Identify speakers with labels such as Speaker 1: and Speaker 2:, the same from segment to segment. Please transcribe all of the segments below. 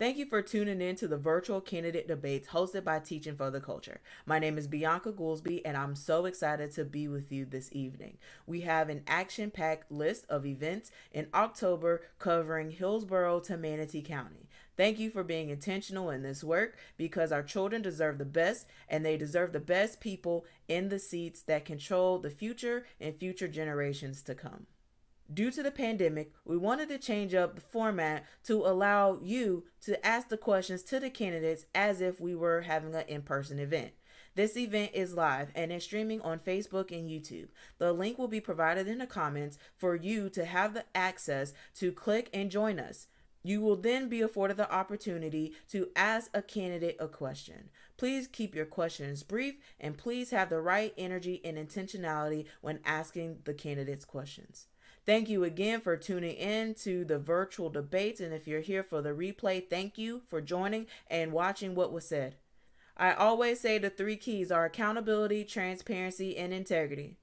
Speaker 1: Thank you for tuning in to the virtual candidate debates hosted by Teaching for the Culture. My name is Bianca Goolsby, and I'm so excited to be with you this evening. We have an action-packed list of events in October covering Hillsborough to Manatee County. Thank you for being intentional in this work because our children deserve the best, and they deserve the best people in the seats that control the future and future generations to come. Due to the pandemic, we wanted to change up the format to allow you to ask the questions to the candidates as if we were having an in-person event. This event is live and is streaming on Facebook and YouTube. The link will be provided in the comments for you to have the access to click and join us. You will then be afforded the opportunity to ask a candidate a question. Please keep your questions brief and please have the right energy and intentionality when asking the candidates questions. Thank you again for tuning in to the virtual debates. And if you're here for the replay, thank you for joining and watching what was said. I always say the three keys are accountability, transparency, and integrity.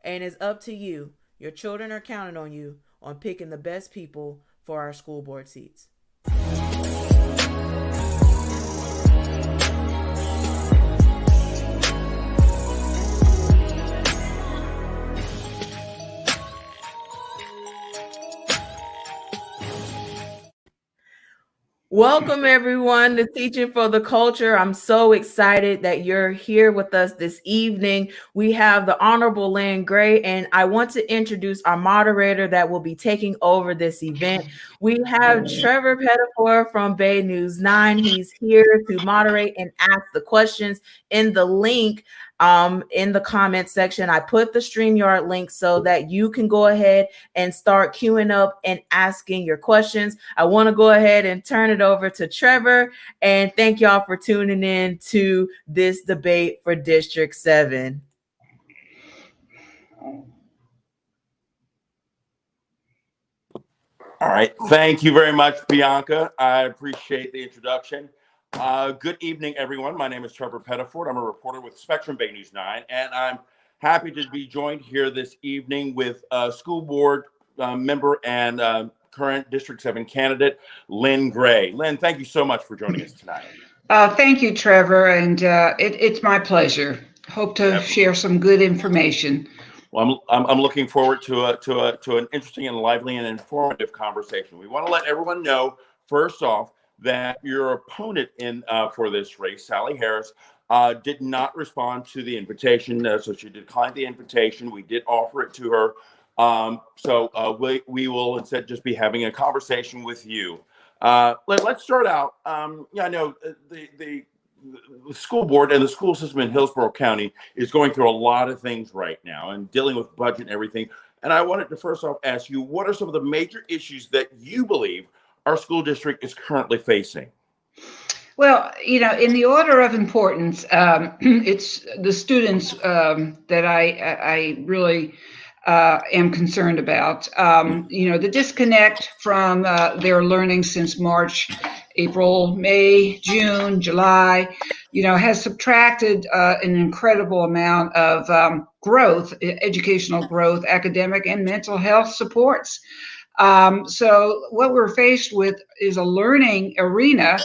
Speaker 1: And it's up to you. Your children are counting on you on picking the best people for our school board seats. Welcome, everyone, to Teaching for the Culture. I'm so excited that you're here with us this evening. We have the Honorable Lynn Gray, and I want to introduce our moderator that will be taking over this event. We have Trevor Pettifor from Bay News 9. He's here to moderate and ask the questions in the link in the comment section. I put the StreamYard link so that you can go ahead and start queuing up and asking your questions. I want to go ahead and turn it over to Trevor, and thank y'all for tuning in to this debate for District 7.
Speaker 2: All right. Thank you very much, Bianca. I appreciate the introduction. Good evening, everyone. My name is Trevor Pettifor. I'm a reporter with Spectrum Bay News 9, and I'm happy to be joined here this evening with school board member and current District 7 candidate, Lynn Gray. Lynn, thank you so much for joining us tonight.
Speaker 3: Thank you, Trevor, and it's my pleasure. Hope to share some good information.
Speaker 2: Well, I'm looking forward to an interesting and lively and informative conversation. We want to let everyone know, first off, that your opponent for this race, Sally Harris, did not respond to the invitation, so she declined the invitation. We did offer it to her, so we will instead just be having a conversation with you. Let's start out. I know the school board and the school system in Hillsborough County is going through a lot of things right now and dealing with budget and everything. And I wanted to first off ask you, what are some of the major issues that you believe our school district is currently facing?
Speaker 3: Well, in the order of importance, it's the students that I really am concerned about. The disconnect from their learning since March, April, May, June, July, has subtracted an incredible amount of growth, educational growth, academic and mental health supports. So what we're faced with is a learning arena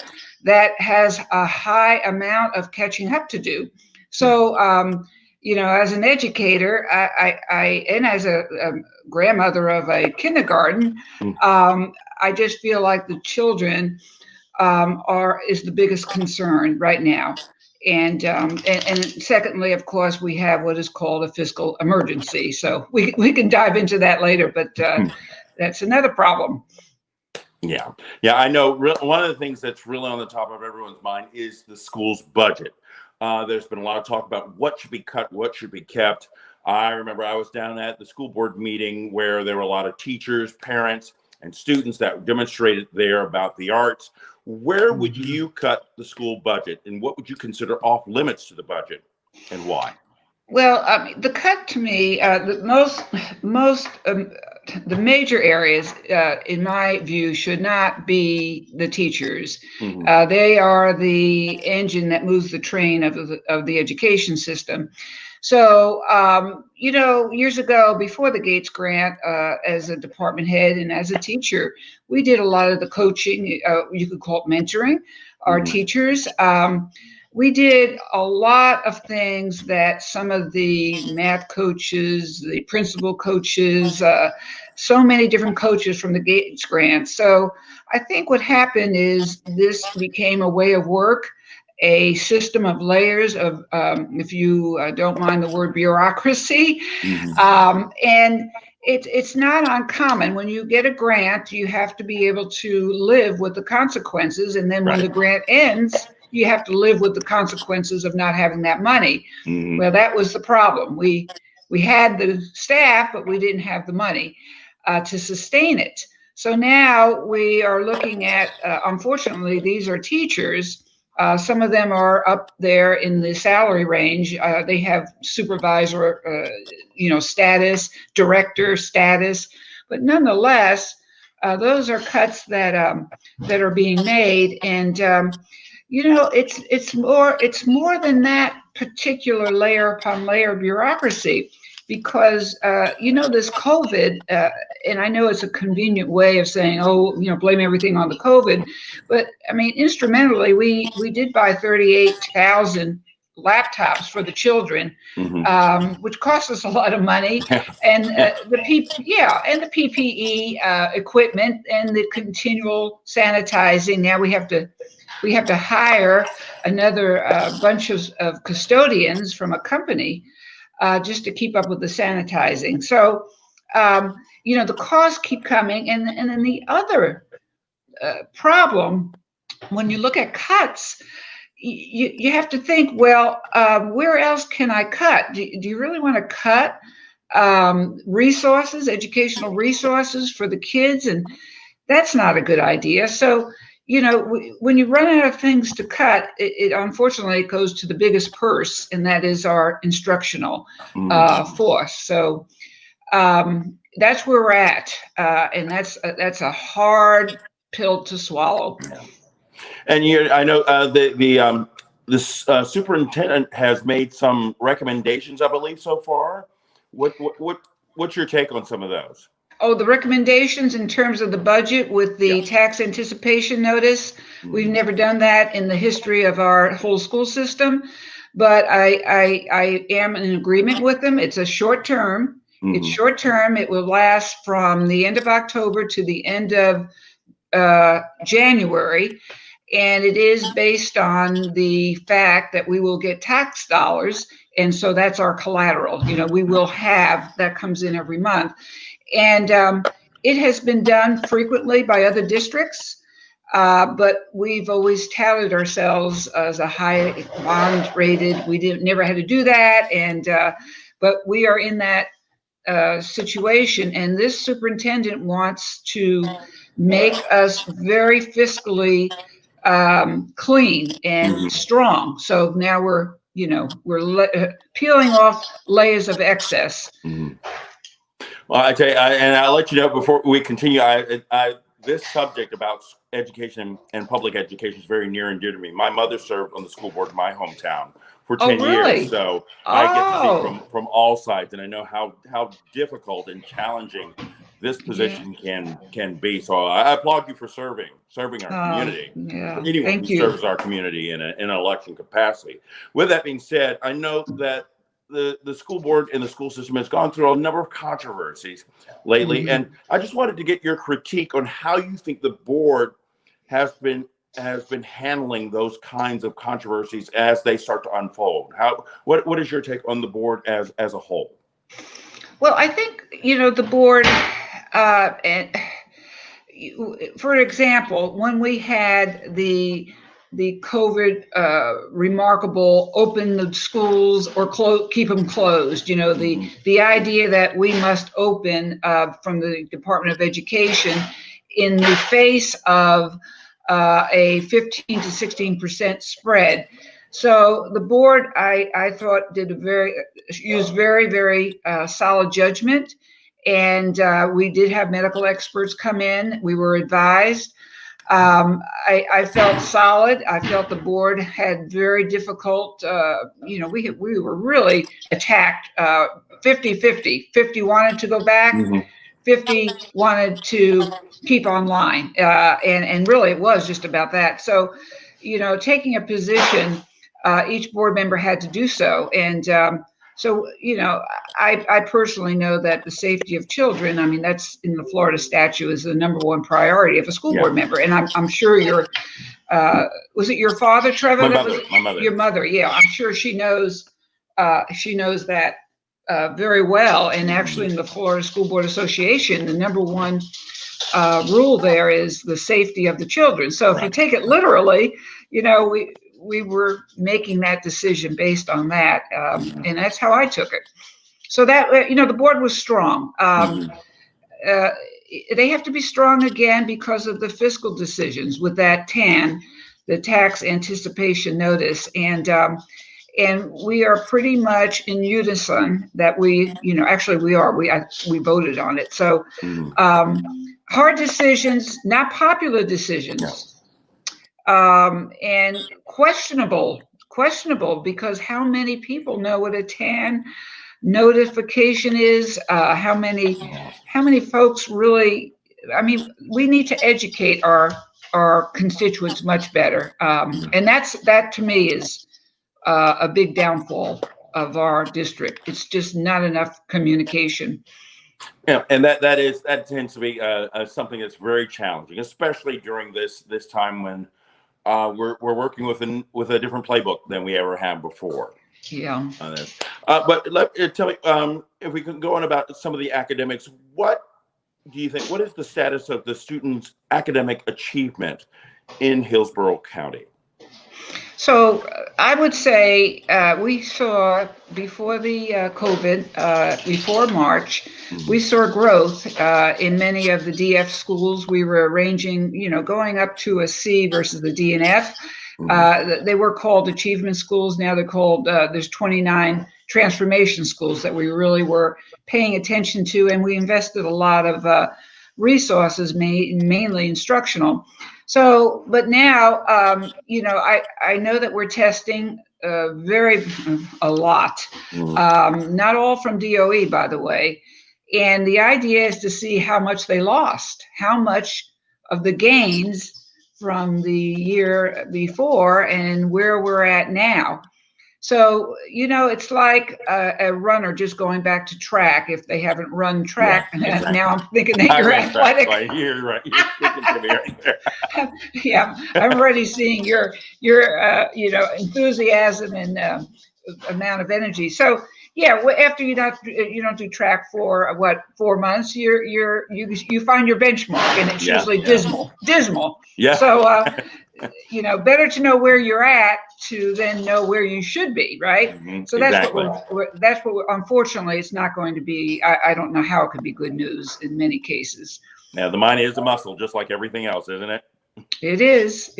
Speaker 3: that has a high amount of catching up to do. So, as an educator, I and as a grandmother of a kindergarten, I just feel like the children is the biggest concern right now. And secondly, of course, we have what is called a fiscal emergency. So we can dive into that later, but that's another problem.
Speaker 2: Yeah, I know. One of the things that's really on the top of everyone's mind is the school's budget. There's been a lot of talk about what should be cut, what should be kept. I remember I was down at the school board meeting where there were a lot of teachers, parents, and students that demonstrated there about the arts. Where would you cut the school budget, and what would you consider off limits to the budget, and why?
Speaker 3: Well, the cut to me, the major areas, in my view, should not be the teachers.
Speaker 2: Hmm.
Speaker 3: They are the engine that moves the train of the education system. So, years ago, before the Gates Grant, as a department head and as a teacher, we did a lot of the coaching. You could call it mentoring our
Speaker 2: Hmm.
Speaker 3: teachers. We did a lot of things that some of the math coaches, the principal coaches, so many different coaches from the Gates Grant. So I think what happened is this became a way of work, a system of layers of, if you don't mind the word bureaucracy.
Speaker 2: Hmm.
Speaker 3: And it's not uncommon. When you get a grant, you have to be able to live with the consequences. And then when
Speaker 2: Right.
Speaker 3: the grant ends, you have to live with the consequences of not having that money.
Speaker 2: Hmm.
Speaker 3: Well, that was the problem. We had the staff, but we didn't have the money to sustain it. So now we are looking at, unfortunately, these are teachers. Some of them are up there in the salary range. They have supervisor, status, director status, but nonetheless, those are cuts that are being made, and it's more than that particular layer upon layer bureaucracy, because this COVID, and I know it's a convenient way of saying, oh, blame everything on the COVID, but I mean, instrumentally, we did buy 38,000 laptops for the children,
Speaker 2: Hmm.
Speaker 3: which cost us a lot of money, and the PPE equipment and the continual sanitizing. Now we have to hire another bunch of custodians from a company just to keep up with the sanitizing. So, the costs keep coming. And then the other problem, when you look at cuts, you have to think, well, where else can I cut? Do you really want to cut resources, educational resources for the kids? And that's not a good idea. So, when you run out of things to cut, it unfortunately goes to the biggest purse, and that is our instructional force. So that's where we're at, and that's a hard pill to swallow.
Speaker 2: Yeah. And I know the superintendent has made some recommendations, I believe, so far. What's your take on some of those?
Speaker 3: Oh, the recommendations in terms of the budget with the
Speaker 2: Yes.
Speaker 3: tax anticipation notice, we've
Speaker 2: Mhm.
Speaker 3: never done that in the history of our whole school system, but I am in agreement with them. It's a short term. It's
Speaker 2: Mhm.
Speaker 3: short term. It will last from the end of October to the end of January, and it is based on the fact that we will get tax dollars, and so that's our collateral. We will have that comes in every month, and it has been done frequently by other districts. But we've always touted ourselves as a high bond rated. We never had to do that, and but we are in that situation, and this superintendent wants to make us very fiscally clean and
Speaker 2: Mhm.
Speaker 3: strong. So now we're peeling off layers of excess.
Speaker 2: Mhm. Well, I tell you, and I'll let you know before we continue. This subject about education and public education is very near and dear to me. My mother served on the school board in my hometown for
Speaker 3: Oh,
Speaker 2: 10 years,
Speaker 3: really?
Speaker 2: so I get to see
Speaker 3: Oh,
Speaker 2: from all sides, and I know how difficult and challenging this
Speaker 3: yeah.
Speaker 2: position can be. So I applaud you for serving our community. For
Speaker 3: Yeah.
Speaker 2: anyone who
Speaker 3: Thank you.
Speaker 2: serves our community in an election capacity. With that being said, I know that the school board and the school system has gone through a number of controversies lately,
Speaker 3: Mhm.
Speaker 2: and I just wanted to get your critique on how you think the board has been handling those kinds of controversies as they start to unfold. What is your take on the board as a whole?
Speaker 3: Well, I think the board, and for example, when we had the COVID remarkable open the schools or keep them closed,
Speaker 2: Mm-hmm.
Speaker 3: the idea that we must open from the Department of Education in the face of a 15 to 16% spread. So the board, I thought, used very, very solid judgment. And we did have medical experts come in. We were advised. I felt solid. I felt the board had very difficult, we were really attacked 50-50. 50 wanted to go back, 50 wanted to keep online. And really it was just about that. So, taking a position, each board member had to do so. And so, I personally know that the safety of children, I mean, that's in the Florida statute, is the number one priority of a school board member. And I'm sure was it your father, Trevor?
Speaker 2: My mother.
Speaker 3: Your mother, yeah. I'm sure she knows that very well. And actually in the Florida School Board Association, the number one rule there is the safety of the children. So if you take it literally, we were making that decision based on that. And that's how I took it. So that, the board was strong. They have to be strong again because of the fiscal decisions with that TAN, the tax anticipation notice. And we are pretty much in unison that we voted on it. So hard decisions, not popular decisions. And questionable because how many people know what a TAN notification is? How many folks really? I mean, we need to educate our constituents much better, and that to me is a big downfall of our district. It's just not enough communication.
Speaker 2: Yeah, and that tends to be something that's very challenging, especially during this time when we're working with a different playbook than we ever have before.
Speaker 3: Yeah.
Speaker 2: But tell me, if we can go on about some of the academics, what do you think? What is the status of the students' academic achievement in Hillsborough County?
Speaker 3: So I would say we saw before the COVID, before March, we saw growth in many of the DF schools. We were ranging, going up to a C versus the D and F. They were called achievement schools. Now they're called, there's 29 transformation schools that we really were paying attention to. And we invested a lot of resources, mainly instructional. So, but now, I know that we're testing a lot, not all from DOE, by the way. And the idea is to see how much they lost, how much of the gains from the year before and where we're at now. So, it's like a runner just going back to track if they haven't run track. Yeah, exactly. Now I'm thinking that you're athletic.
Speaker 2: You're right. You're speaking to me right there.
Speaker 3: Yeah, I'm already seeing your enthusiasm and amount of energy. So yeah, after you don't do track for 4 months, you find your benchmark, and it's usually dismal. Yeah. So better to know where you're at to then know where you should be, right? So that's exactly. That's what unfortunately it's not going to be. I don't know how it could be good news in many cases.
Speaker 2: Now the mind is a muscle, just like everything else, isn't it?
Speaker 3: It is.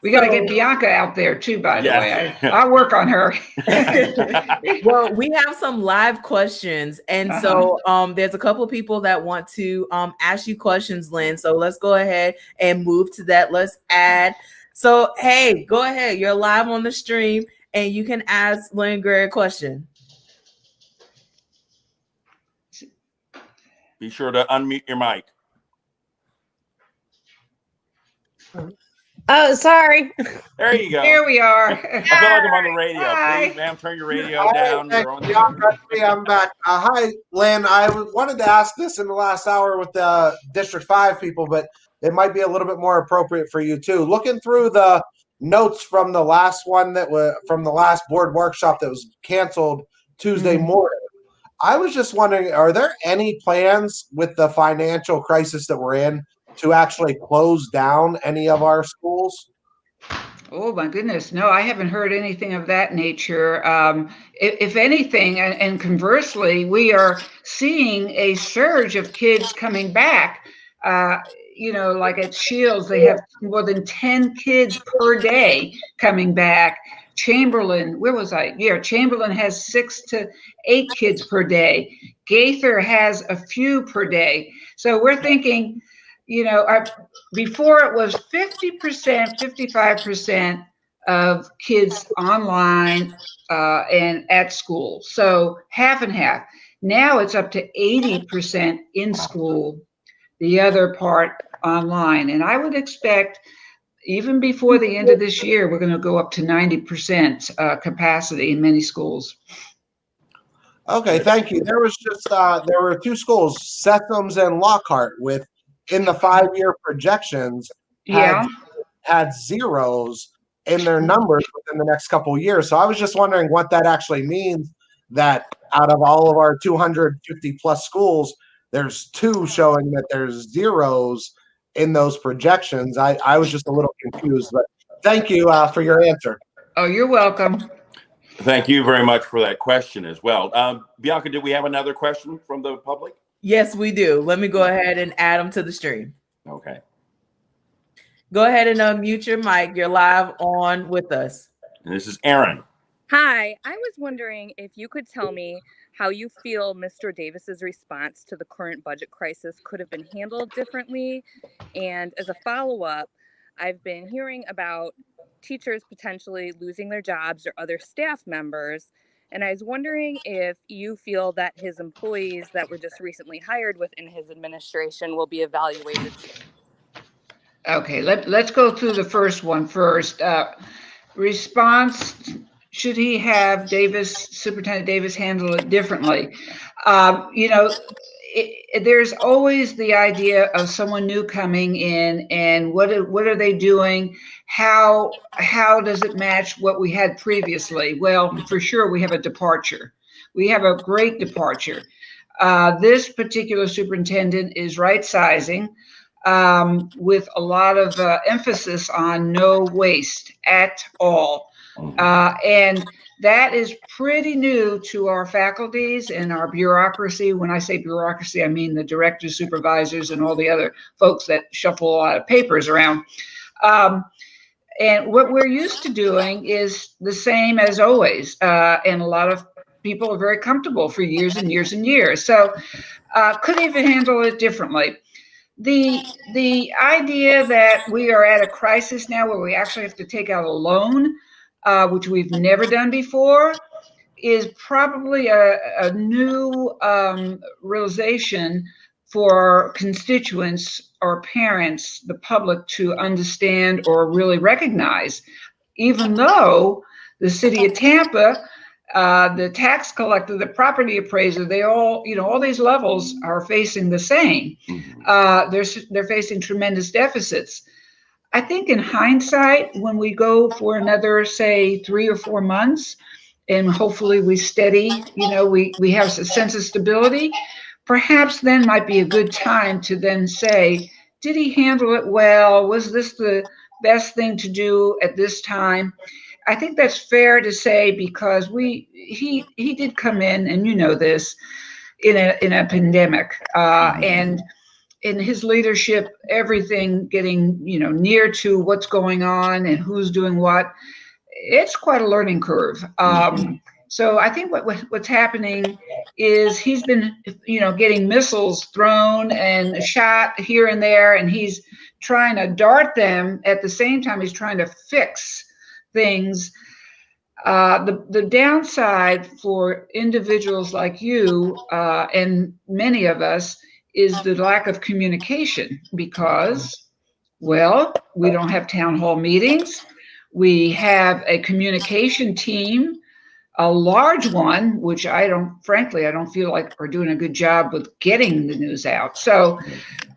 Speaker 3: We got to get Bianca out there too, by the way. I'll work on her.
Speaker 1: Well, we have some live questions. And so there's a couple of people that want to ask you questions, Lynn. So let's go ahead and move to that. Let's add. So, hey, go ahead. You're live on the stream and you can ask Lynn Gray a question.
Speaker 2: Be sure to unmute your mic.
Speaker 4: Oh, sorry.
Speaker 2: There you go.
Speaker 3: Here we are.
Speaker 2: I feel like I'm on the radio.
Speaker 3: Hi.
Speaker 2: Please, ma'am, turn your radio down.
Speaker 5: I'm back. Hi, Lynn. I wanted to ask this in the last hour with the District 5 people, but it might be a little bit more appropriate for you too. Looking through the notes from the last one from the last board workshop that was canceled Tuesday morning, I was just wondering, are there any plans with the financial crisis that we're in to actually close down any of our schools?
Speaker 3: Oh my goodness, no, I haven't heard anything of that nature. If anything, and conversely, we are seeing a surge of kids coming back. Like at Shields, they have more than 10 kids per day coming back. Chamberlain, where was I? Yeah, Chamberlain has 6 to 8 kids per day. Gaither has a few per day. So we're thinking, before it was 50%, 55% of kids online and at school. So half and half. Now it's up to 80% in school, the other part online. And I would expect even before the end of this year, we're going to go up to 90% capacity in many schools.
Speaker 5: Okay, thank you. There were two schools, Sethem's and Lockhart, with in the 5-year projections had
Speaker 3: Yeah.
Speaker 5: had zeros in their numbers within the next couple of years. So I was just wondering what that actually means. That out of all of our 250 plus schools, there's two showing that there's zeros in those projections. I was just a little confused, but thank you for your answer.
Speaker 3: Oh, you're welcome.
Speaker 2: Thank you very much for that question as well. Bianca, do we have another question from the public?
Speaker 1: Yes, we do. Let me go ahead and add them to the stream.
Speaker 2: Okay.
Speaker 1: Go ahead and unmute your mic. You're live on with us.
Speaker 2: And this is Aaron.
Speaker 4: Hi, I was wondering if you could tell me how you feel Mr. Davis's response to the current budget crisis could have been handled differently. And as a follow-up, I've been hearing about teachers potentially losing their jobs or other staff members. And I was wondering if you feel that his employees that were just recently hired within his administration will be evaluated.
Speaker 3: Okay, let's go through the first one first. Response, should he have Superintendent Davis handle it differently? There's always the idea of someone new coming in, and what are they doing? How does it match what we had previously? Well, for sure, we have a departure. We have a great departure. This particular superintendent is right sizing with a lot of emphasis on no waste at all. And that is pretty new to our faculties and our bureaucracy. When I say bureaucracy, I mean the directors, supervisors, and all the other folks that shuffle a lot of papers around. And what we're used to doing is the same as always. And a lot of people are very comfortable for years and years and years. So could even handle it differently. The idea that we are at a crisis now where we actually have to take out a loan, which we've never done before, is probably a new realization for constituents or parents, the public, to understand or really recognize, even though the city of Tampa, the tax collector, the property appraiser, they all, all these levels are facing the same. They're facing tremendous deficits. I think in hindsight, when we go for another, say, 3 or 4 months, and hopefully we steady, we have a sense of stability, perhaps then might be a good time to then say, did he handle it well? Was this the best thing to do at this time? I think that's fair to say, because he did come in, and this, in a pandemic, and in his leadership, everything getting near to what's going on and who's doing what. It's quite a learning curve. So I think what's happening is he's been getting missiles thrown and shot here and there, and he's trying to dart them at the same time he's trying to fix things. The downside for individuals like you and many of us is the lack of communication, because, well, we don't have town hall meetings. We have a communication team, a large one, which I don't feel like are doing a good job with getting the news out. So,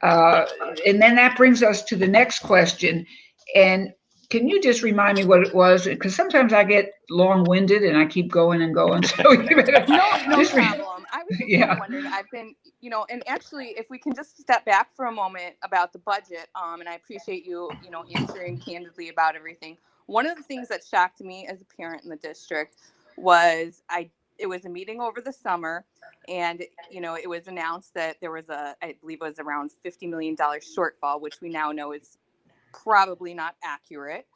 Speaker 3: and then that brings us to the next question. And can you just remind me what it was? Because sometimes I get long-winded and I keep going and going. So you better,
Speaker 4: no problem. I was just wondering, I've been, and actually, if we can just step back for a moment about the budget, and I appreciate you, answering candidly about everything. One of the things that shocked me as a parent in the district was it was a meeting over the summer, and it was announced that there was I believe it was around $50 million shortfall, which we now know is probably not accurate.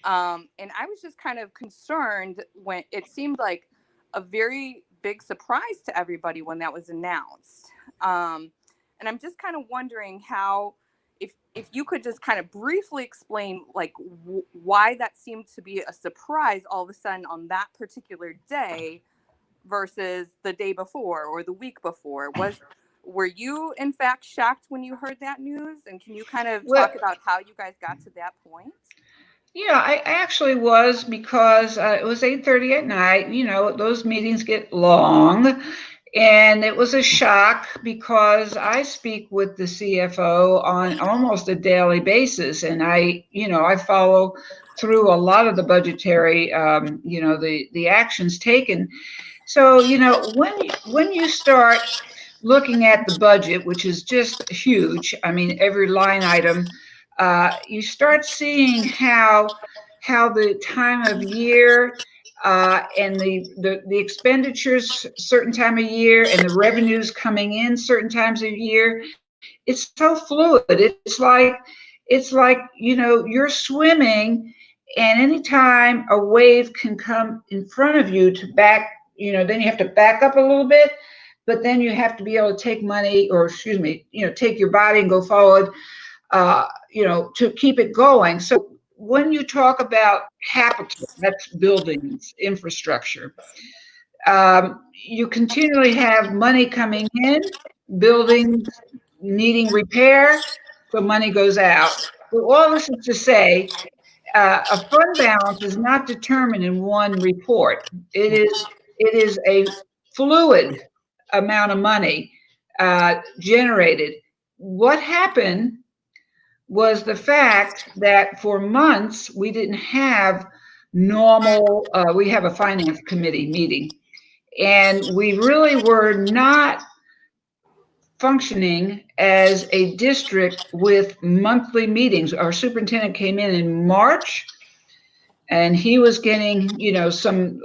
Speaker 4: And I was just kind of concerned when it seemed like a very big surprise to everybody when that was announced. And I'm just kind of wondering how, if you could just kind of briefly explain like why that seemed to be a surprise all of a sudden on that particular day versus the day before or the week before. Were you in fact shocked when you heard that news? And can you kind of
Speaker 3: Well,
Speaker 4: talk about how you guys got to that point?
Speaker 3: yeah, I actually was, because it was 8:30 at night. You know, those meetings get long. And it was a shock because I speak with the CFO on almost a daily basis. And I follow through a lot of the budgetary, the actions taken. So, when you start looking at the budget, which is just huge, I mean, every line item, you start seeing how the time of year, and the expenditures certain time of year, and the revenues coming in certain times of year, it's so fluid. It's like you're swimming, and anytime a wave can come in front of you to back, then you have to back up a little bit, but then you have to be able to take money, or excuse me, take your body and go forward, to keep it going. So when you talk about capital, that's buildings, infrastructure, you continually have money coming in, buildings needing repair, so money goes out. So all this is to say, a fund balance is not determined in one report. It is a fluid amount of money generated. What happened was the fact that for months we didn't have normal. We have a finance committee meeting, and we really were not functioning as a district with monthly meetings. Our superintendent came in March, and he was getting, a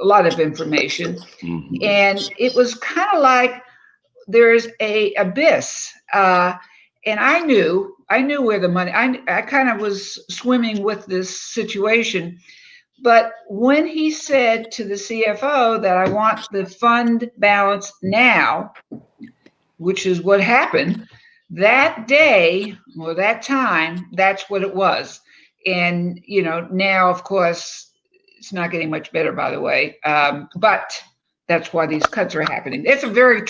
Speaker 3: lot of information.
Speaker 2: Mhm.
Speaker 3: And it was kind of like there's a abyss. And I knew where the money, I kind of was swimming with this situation. But when he said to the CFO that I want the fund balance now, which is what happened that day or that time, that's what it was. And, now, of course, it's not getting much better, by the way. But that's why these cuts are happening. It's a very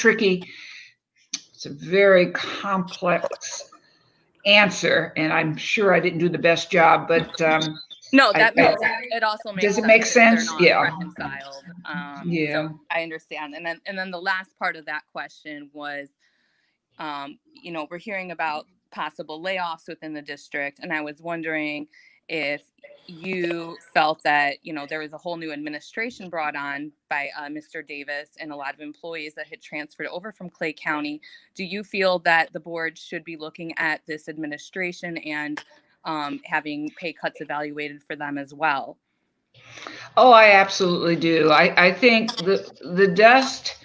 Speaker 3: complex answer, and I'm sure I didn't do the best job, but
Speaker 4: No, it also makes
Speaker 3: does it
Speaker 4: sense
Speaker 3: make
Speaker 4: if
Speaker 3: sense?
Speaker 4: they're not
Speaker 3: Yeah.
Speaker 4: reconciled.
Speaker 3: Yeah.
Speaker 4: So I understand. And then the last part of that question was, we're hearing about possible layoffs within the district, and I was wondering if you felt that there was a whole new administration brought on by Mr. Davis and a lot of employees that had transferred over from Clay County. Do you feel that the board should be looking at this administration and having pay cuts evaluated for them as well?
Speaker 3: Oh, I absolutely do. I think the dust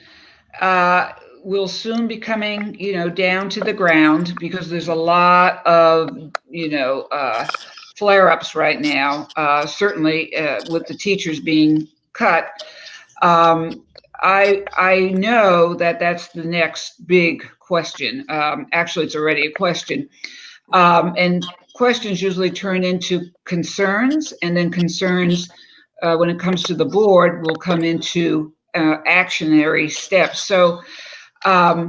Speaker 3: will soon be coming, down to the ground, because there's a lot of, flare-ups right now. Certainly, with the teachers being cut, I know that that's the next big question. Actually, it's already a question, and questions usually turn into concerns, and then concerns, when it comes to the board, will come into actionary steps. So I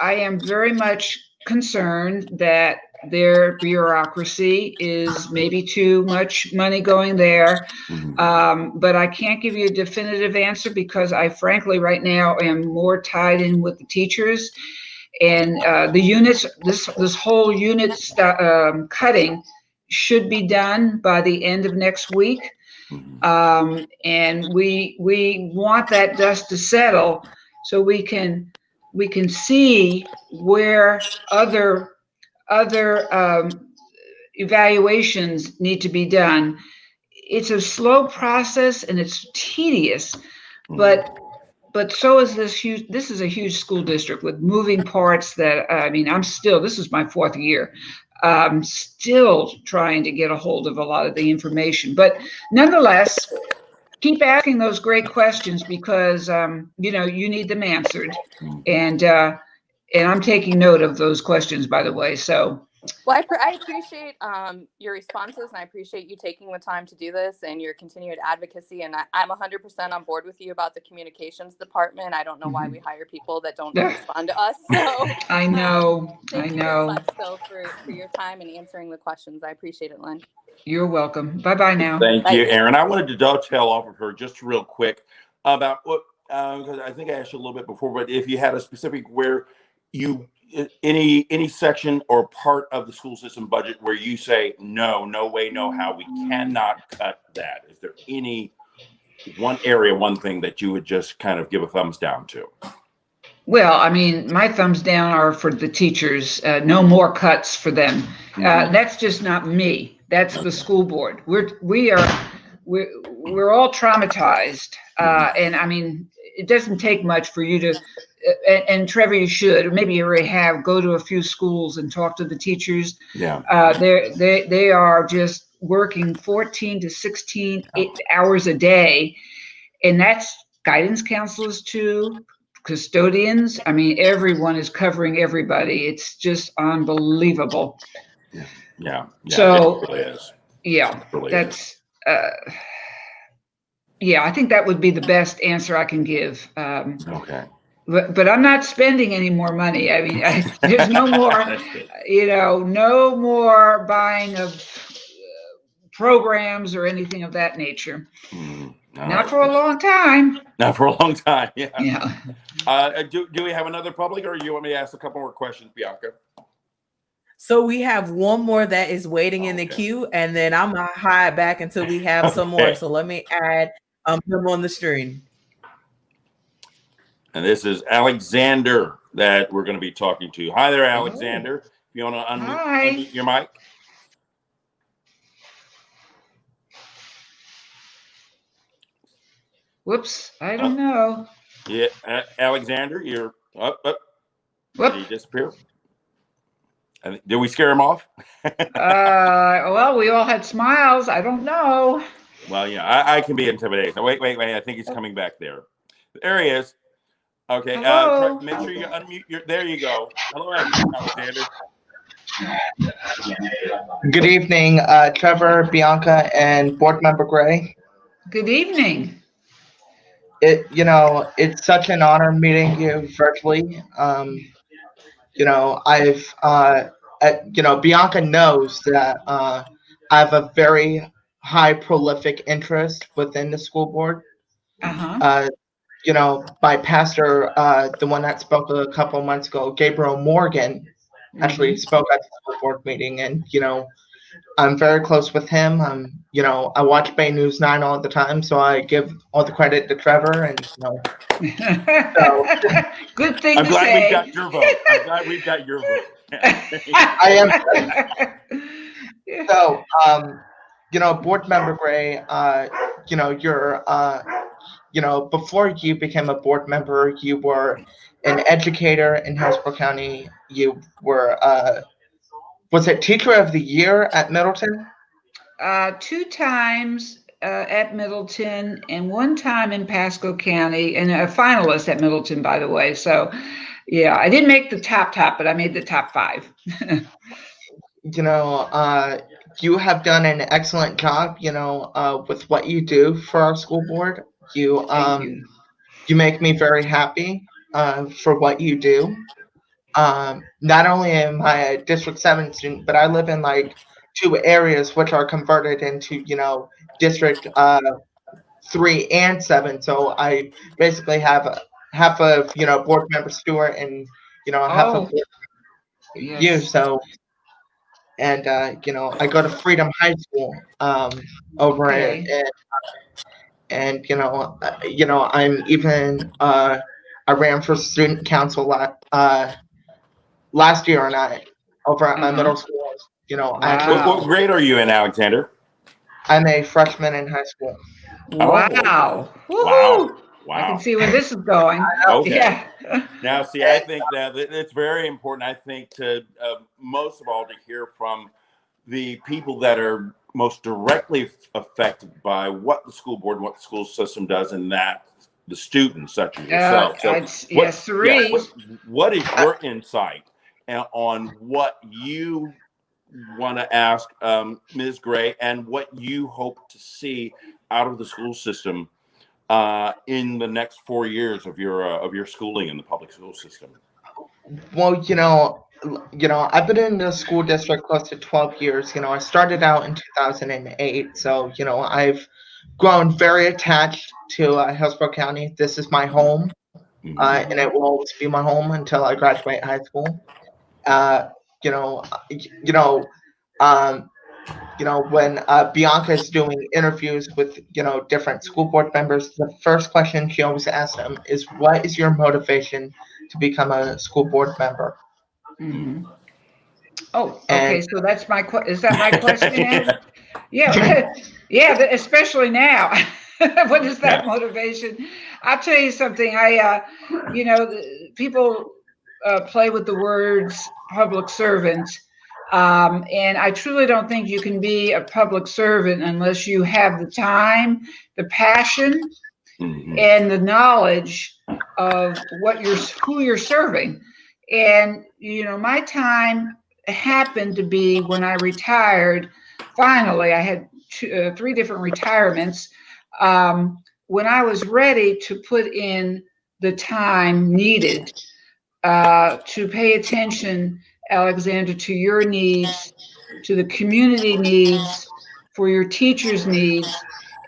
Speaker 3: am very much concerned that their bureaucracy is maybe too much money going there. But I can't give you a definitive answer, because I frankly right now am more tied in with the teachers and the units. This whole unit cutting should be done by the end of next week. And we want that dust to settle so we can see where other evaluations need to be done. It's a slow process and it's tedious, but so is this is a huge school district with moving parts that, this is my fourth year. Still trying to get a hold of a lot of the information, but nonetheless, keep asking those great questions because you need them answered, and I'm taking note of those questions, by the way. So.
Speaker 4: Well, I appreciate your responses, and I appreciate you taking the time to do this and your continued advocacy. And I'm 100% on board with you about the communications department. I don't know why we hire people that don't respond to us. So
Speaker 3: I know.
Speaker 4: Thank you very much, though, for your time and answering the questions. I appreciate it, Lynn.
Speaker 3: You're welcome. Bye-bye now.
Speaker 2: Thank you, Erin. I wanted to dovetail off of her just real quick about what, because I think I asked you a little bit before, but if you had a specific where you, any section or part of the school system budget where you say, no way, no how, we cannot cut that. Is there any one area, one thing that you would just kind of give a thumbs down to?
Speaker 3: Well, I mean, my thumbs down are for the teachers. No more cuts for them. That's just not me. That's the school board. We're all traumatized, and I mean, it doesn't take much for you to. And Trevor, you should, or maybe you already have, go to a few schools and talk to the teachers.
Speaker 2: Yeah.
Speaker 3: They are just working 14 to 16 hours a day, and that's guidance counselors too, custodians. I mean, everyone is covering everybody. It's just unbelievable.
Speaker 2: Yeah.
Speaker 3: So
Speaker 2: it really is.
Speaker 3: Yeah,
Speaker 2: really
Speaker 3: that's. Yeah, I think that would be the best answer I can give.
Speaker 2: Okay.
Speaker 3: But I'm not spending any more money. I mean, there's no more, no more buying of programs or anything of that nature. Not for a long time.
Speaker 2: Not for a long time. Yeah.
Speaker 3: Yeah.
Speaker 2: Do we have another public, or you want me to ask a couple more questions, Bianca?
Speaker 1: So we have one more that is waiting in the queue, and then I'm gonna hide back until we have some more. So let me add him on the screen.
Speaker 2: And this is Alexander that we're going to be talking to. Hi there, Alexander. If you want to unmute your mic.
Speaker 3: Whoops, I don't know.
Speaker 2: Yeah, Alexander, you're up. Did he disappear? Did we scare him off?
Speaker 3: Well, we all had smiles. I don't know.
Speaker 2: Well, yeah, I can be intimidating. Wait. I think he's coming back there. There he is. Okay. Make sure you unmute there you go. Hello, Alexander.
Speaker 6: Good evening, Trevor, Bianca, and Board Member Gray.
Speaker 3: Good evening.
Speaker 6: It's such an honor meeting you virtually. Bianca knows that I have a very high prolific interest within the school board. My pastor, the one that spoke a couple of months ago, Gabriel Morgan, actually spoke at the school board meeting, and I'm very close with him. I watch Bay News 9 all the time, so I give all the credit to Trevor. And
Speaker 3: good thing
Speaker 2: I'm
Speaker 3: to
Speaker 2: glad
Speaker 3: say.
Speaker 2: we've got your vote. I'm glad we've got your vote.
Speaker 6: I am. So, Board Member Gray, you're, before you became a board member, you were an educator in Hillsborough County. You were, was it Teacher of the Year at Middleton?
Speaker 3: 2 times at Middleton and 1 time in Pasco County, and a finalist at Middleton, by the way. So, yeah, I didn't make the top, but I made the top 5.
Speaker 6: You have done an excellent job, with what you do for our school board. You make me very happy for what you do. Not only am I a District 7 student, but I live in 2 areas which are converted into, District 3 and 7. So I basically have half of, Board Member Stewart and, half of you. So, and, I go to Freedom High School over and I'm even I ran for student council last year, and I over at my middle school.
Speaker 2: What grade are you in, Alexander?
Speaker 6: I'm a freshman in high school.
Speaker 3: Wow!
Speaker 2: Wow!
Speaker 3: I can
Speaker 2: Wow.
Speaker 3: see where this is going.
Speaker 2: Okay.
Speaker 3: Yeah.
Speaker 2: Now, see, I think that it's very important. I think to most of all to hear from the people that are most directly affected by what the school board and what the school system does, and that the students such as yourself. So, what?
Speaker 3: Yes,
Speaker 2: Yeah.
Speaker 3: three.
Speaker 2: What is your insight on what you want to ask Ms. Gray, and what you hope to see out of the school system in the next 4 years of your schooling in the public school system?
Speaker 6: Well, I've been in the school district close to 12 years. I started out in 2008, so I've grown very attached to Hillsborough County. This is my home, and it will always be my home until I graduate high school. Uh, you know, you know, um, when Bianca is doing interviews with different school board members, the first question she always asks them is, "What is your motivation to become a school board member?"
Speaker 3: Mm-hmm. Oh,
Speaker 6: And
Speaker 3: okay. So that's is that my question, Ed? Yeah, yeah. Especially now. What is that motivation? I'll tell you something. People play with the words public servant, and I truly don't think you can be a public servant unless you have the time, the passion, and the knowledge of who you're serving. And my time happened to be when I retired. Finally, I had 3 different retirements. When I was ready to put in the time needed to pay attention, Alexander, to your needs, to the community needs, for your teachers' needs.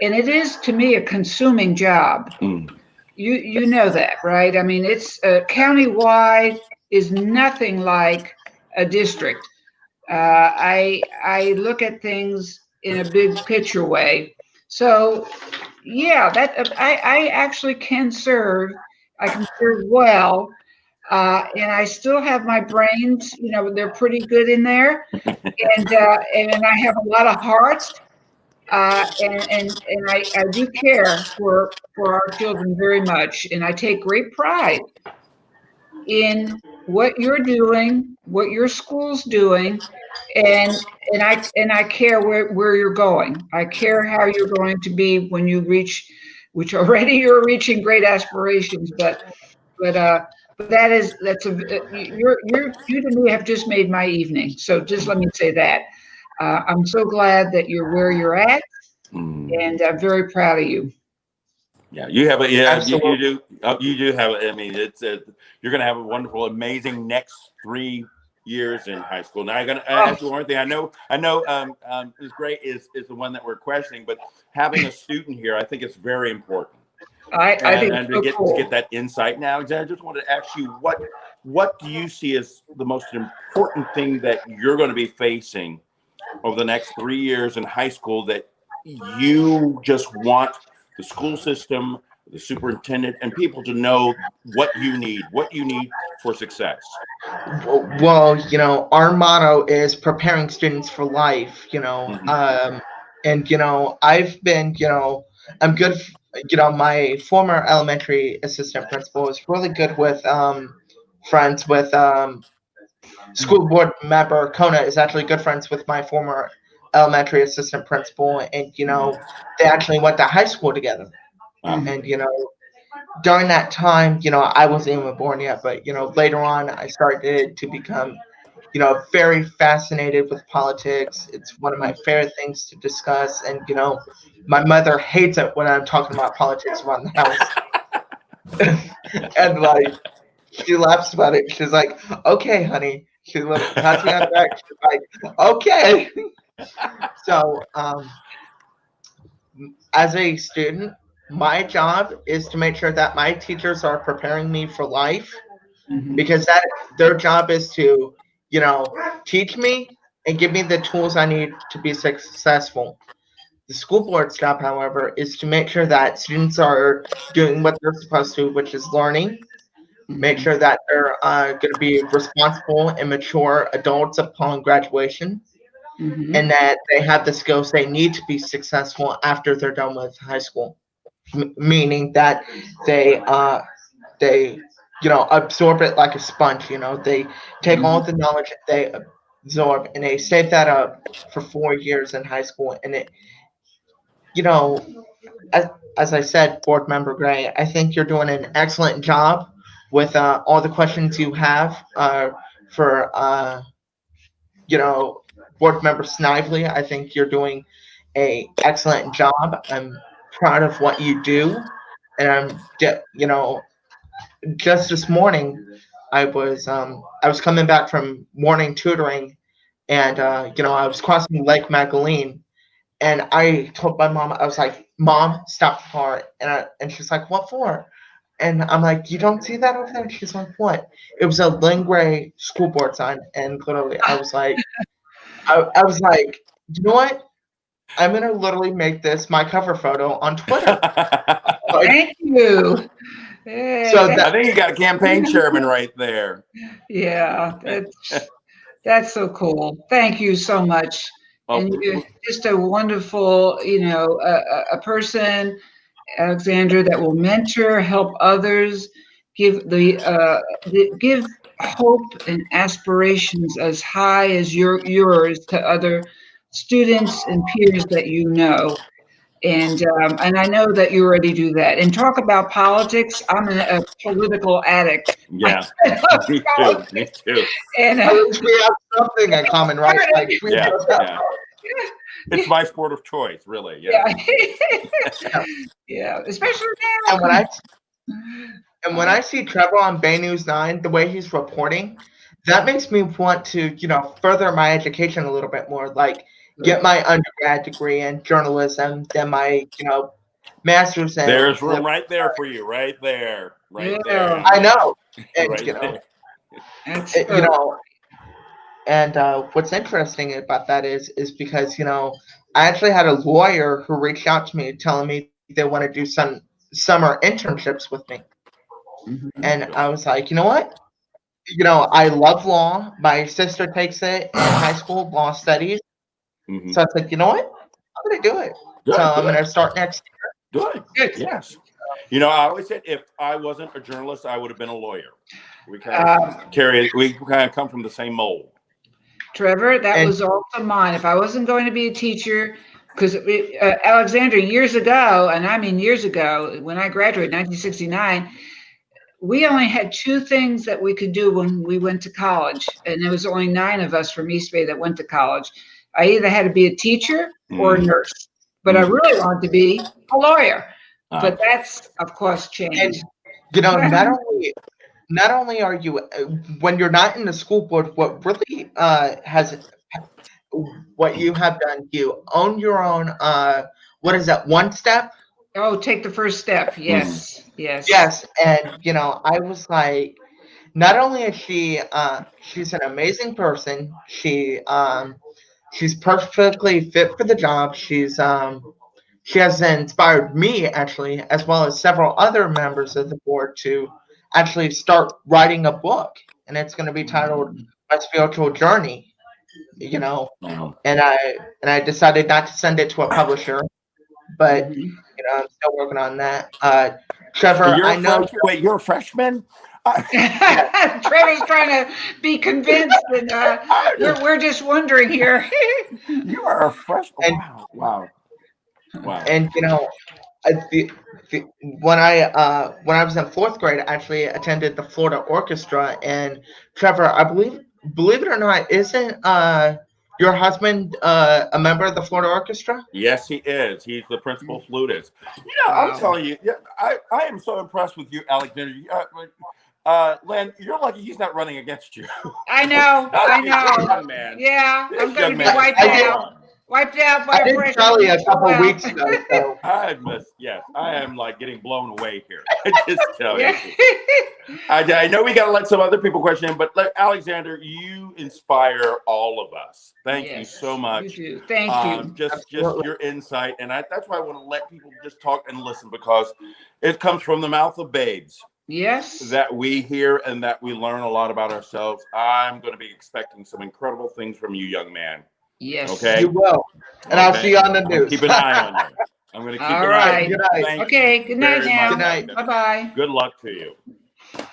Speaker 3: And it is, to me, a consuming job. You know that, right? I mean, it's countywide is nothing like a district. I look at things in a big picture way. So yeah, that I actually can serve. I can serve well, and I still have my brains. They're pretty good in there, and I have a lot of heart, and I do care for our children very much, and I take great pride in what you're doing, what your school's doing, and I care where you're going. I care how you're going to be when you reach, which already you're reaching great aspirations, but that's you to me have just made my evening. So just let me say that. I'm so glad that you're where you're at, and I'm very proud of you.
Speaker 2: Yeah, you have
Speaker 6: Absolutely.
Speaker 2: you do have. I mean, you're going to have a wonderful, amazing next 3 years in high school. Now, I'm going to ask you one thing. I know, is great is the one that we're questioning, but having a student here, I think it's very important.
Speaker 3: I think
Speaker 2: And
Speaker 3: it's so cool.
Speaker 2: to get that insight now, I just wanted to ask you what do you see as the most important thing that you're going to be facing over the next 3 years in high school that you just want the school system, the superintendent, and people to know what you need for success?
Speaker 6: Well, our motto is preparing students for life, and, I've been, I'm good, my former elementary assistant principal is really good with friends with school board member Kona is actually good friends with my former elementary assistant principal, and they actually went to high school together. And during that time, I wasn't even born yet, but later on I started to become very fascinated with politics. It's one of my favorite things to discuss, and my mother hates it when I'm talking about politics around the house. And like she laughs about it. She's like, "Okay, honey." She pats me on the back. She's like, "Okay." So, as a student, my job is to make sure that my teachers are preparing me for life, because their job is to, teach me and give me the tools I need to be successful. The school board's job, however, is to make sure that students are doing what they're supposed to, which is learning. Make sure that they're going to be responsible and mature adults upon graduation, and that they have the skills they need to be successful after they're done with high school. meaning that they they absorb it like a sponge. They take all the knowledge they absorb and they save that up for 4 years in high school. And it you know as, as I said, board member Gray, I think you're doing an excellent job with all the questions you have for board member Snively. I think you're doing a excellent job. I'm proud of what you do, and just this morning, I was coming back from morning tutoring, and I was crossing Lake Magdalene, and I told my mom, I was like, "Mom, stop the car," and she's like, "What for?" And I'm like, "You don't see that over there?" She's like, "What?" It was a Lingray school board sign, and literally, I was like, "You know what? I'm gonna literally make this my cover photo on Twitter." Like,
Speaker 3: Thank you.
Speaker 6: so
Speaker 2: I think you got a campaign chairman right there.
Speaker 3: Yeah, that's so cool. Thank you so much. And you're just a wonderful, a person, Alexandra, that will mentor, help others, give hope and aspirations as high as yours to other students and peers that you know. And I know that you already do that. And talk about politics. I'm a political addict.
Speaker 2: Yeah,
Speaker 3: I love
Speaker 2: me too.
Speaker 3: politics.
Speaker 2: Me too.
Speaker 3: And
Speaker 6: at least we have something in common, right? Like
Speaker 2: Yeah, yeah. It's my sport of choice, really. Yeah.
Speaker 3: Yeah, especially
Speaker 6: And
Speaker 3: now.
Speaker 6: when I see Trevor on Bay News 9, the way he's reporting, that makes me want to, further my education a little bit more. Like get my undergrad degree in journalism, then my, master's in.
Speaker 2: There's room right there for you, right there, right there.
Speaker 6: I know, and
Speaker 2: Right there.
Speaker 6: And what's interesting about that is because I actually had a lawyer who reached out to me telling me they want to do some summer internships with me, and I was like, you know what? I love law. My sister takes it in high school, law studies. So I said, you know what? I'm going to do it.
Speaker 2: Good,
Speaker 6: so I'm
Speaker 2: good.
Speaker 6: going to start next
Speaker 2: Good.
Speaker 3: Good.
Speaker 2: Yes. I always said if I wasn't a journalist, I would have been a lawyer. We kind of come from the same mold.
Speaker 3: Trevor, that was also mine. If I wasn't going to be a teacher, because Alexandra, years ago, and I mean years ago, when I graduated, 1969, we only had two things that we could do when we went to college, and there was only 9 of us from East Bay that went to college. I either had to be a teacher or a nurse, but I really wanted to be a lawyer. But that's, of course, changed.
Speaker 6: And, not only are you, when you're not in the school board, what really what you have done, you own your own, what is that, One Step?
Speaker 3: Oh, take the first step. Yes.
Speaker 6: Yes. And, I was like, not only is she's an amazing person, she's perfectly fit for the job. She has inspired me, actually, as well as several other members of the board to actually start writing a book. And it's going to be titled My Spiritual Journey, and I decided not to send it to a publisher, but, I'm still working on that. Trevor, I know.
Speaker 2: Wait, you're a freshman?
Speaker 3: Trevor's trying to be convinced, and we're just wondering here.
Speaker 2: You are a freshman. Wow.
Speaker 6: And when I was in 4th grade, I actually attended the Florida Orchestra. And Trevor, I believe it or not, isn't your husband a member of the Florida Orchestra?
Speaker 2: Yes, he is. He's the principal flutist. I'm telling you, I am so impressed with you, Alexander. Len, you're lucky he's not running against you.
Speaker 3: I know.
Speaker 2: Young man.
Speaker 3: Yeah, I'm going to be wiped out by
Speaker 6: I did Charlie a couple weeks ago. So.
Speaker 2: I am like getting blown away here. I just tell you. I know we got to let some other people question him, but Alexander, you inspire all of us. Thank you so much.
Speaker 3: You do. Thank you.
Speaker 2: Just your insight, and that's why I want to let people just talk and listen, because it comes from the mouth of babes.
Speaker 3: Yes.
Speaker 2: That we hear and that we learn a lot about ourselves. I'm going to be expecting some incredible things from you, young man.
Speaker 3: Yes.
Speaker 2: Okay.
Speaker 6: You will. And I'll see you on the
Speaker 2: I'm gonna
Speaker 6: news.
Speaker 2: keep an eye on you. I'm going to keep
Speaker 3: All
Speaker 2: an eye on
Speaker 3: right.
Speaker 2: you.
Speaker 6: Good night.
Speaker 2: Thank
Speaker 3: Okay.
Speaker 2: you
Speaker 3: Good night
Speaker 2: very
Speaker 3: now.
Speaker 2: much,
Speaker 6: Good night.
Speaker 2: Elkin.
Speaker 3: Bye-bye.
Speaker 2: Good luck to you.